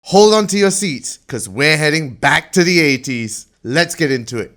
Hold on to your seats, because we're heading back to the 80s. Let's get into it.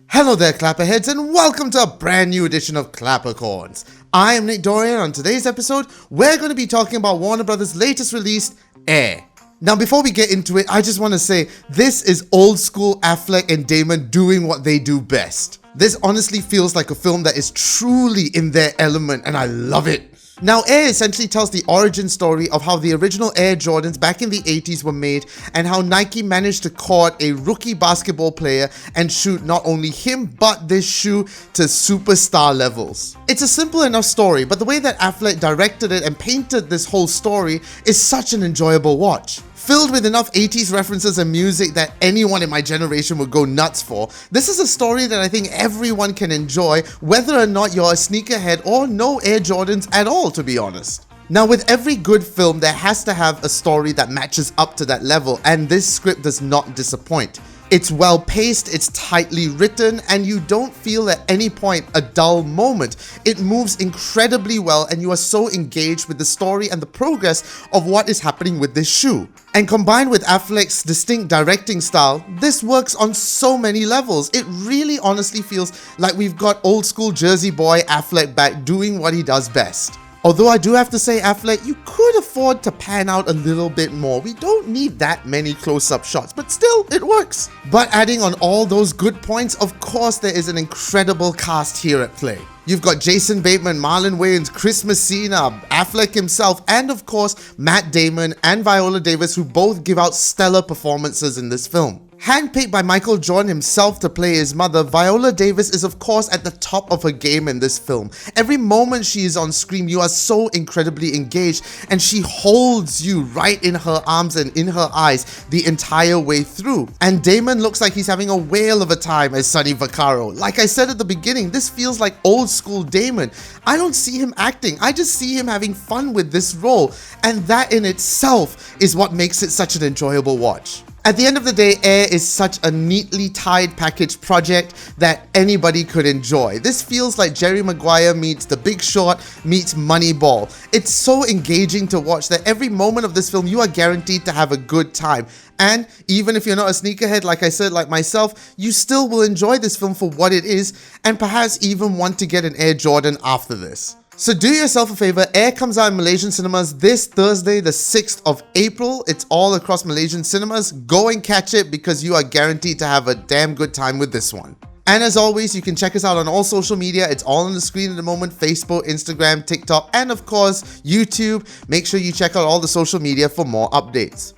Hello there, Clapperheads, and welcome to a brand new edition of ClapperCorns. I am Nick Dorian. On today's episode, we're going to be talking about Warner Brothers' latest release, Air. Now, before we get into it, I just want to say, this is old school Affleck and Damon doing what they do best. This honestly feels like a film that is truly in their element, and I love it. Now, Air essentially tells the origin story of how the original Air Jordans back in the 80s were made and how Nike managed to court a rookie basketball player and shoot not only him but this shoe to superstar levels. It's a simple enough story, but the way that Affleck directed it and painted this whole story is such an enjoyable watch. Filled with enough 80s references and music that anyone in my generation would go nuts for, this is a story that I think everyone can enjoy, whether or not you're a sneakerhead or no Air Jordans at all, to be honest. Now, with every good film, there has to have a story that matches up to that level, and this script does not disappoint. It's well paced, it's tightly written, and you don't feel at any point a dull moment. It moves incredibly well, and you are so engaged with the story and the progress of what is happening with this shoe. And combined with Affleck's distinct directing style, this works on so many levels. It really honestly feels like we've got old school Jersey boy Affleck back doing what he does best. Although I do have to say, Affleck, you could afford to pan out a little bit more. We don't need that many close-up shots, but still, it works. But adding on all those good points, of course there is an incredible cast here at play. You've got Jason Bateman, Marlon Wayans, Chris Messina, Affleck himself, and of course, Matt Damon and Viola Davis, who both give out stellar performances in this film. Handpicked by Michael Jordan himself to play his mother, Viola Davis is of course at the top of her game in this film. Every moment she is on screen, you are so incredibly engaged, and she holds you right in her arms and in her eyes the entire way through. And Damon looks like he's having a whale of a time as Sonny Vaccaro. Like I said at the beginning, this feels like old school Damon. I don't see him acting, I just see him having fun with this role, and that in itself is what makes it such an enjoyable watch. At the end of the day, Air is such a neatly tied package project that anybody could enjoy. This feels like Jerry Maguire meets The Big Short meets Moneyball. It's so engaging to watch that every moment of this film you are guaranteed to have a good time. And even if you're not a sneakerhead, like I said, like myself, you still will enjoy this film for what it is and perhaps even want to get an Air Jordan after this. So do yourself a favor, Air comes out in Malaysian cinemas this Thursday, the 6th of April. It's all across Malaysian cinemas. Go and catch it because you are guaranteed to have a damn good time with this one. And as always, you can check us out on all social media. It's all on the screen at the moment: Facebook, Instagram, TikTok, and of course, YouTube. Make sure you check out all the social media for more updates.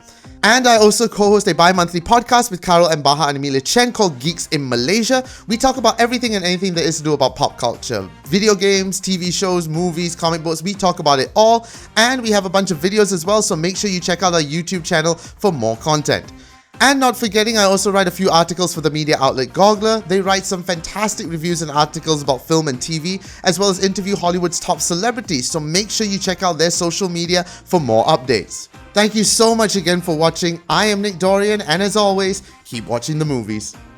And I also co-host a bi-monthly podcast with Carol and Baha and Amelia Chen called Geeks in Malaysia. We talk about everything and anything there is to do about pop culture. Video games, TV shows, movies, comic books, we talk about it all. And we have a bunch of videos as well, so make sure you check out our YouTube channel for more content. And not forgetting, I also write a few articles for the media outlet Goggler. They write some fantastic reviews and articles about film and TV, as well as interview Hollywood's top celebrities, so make sure you check out their social media for more updates. Thank you so much again for watching. I am Nick Dorian, and as always, keep watching the movies.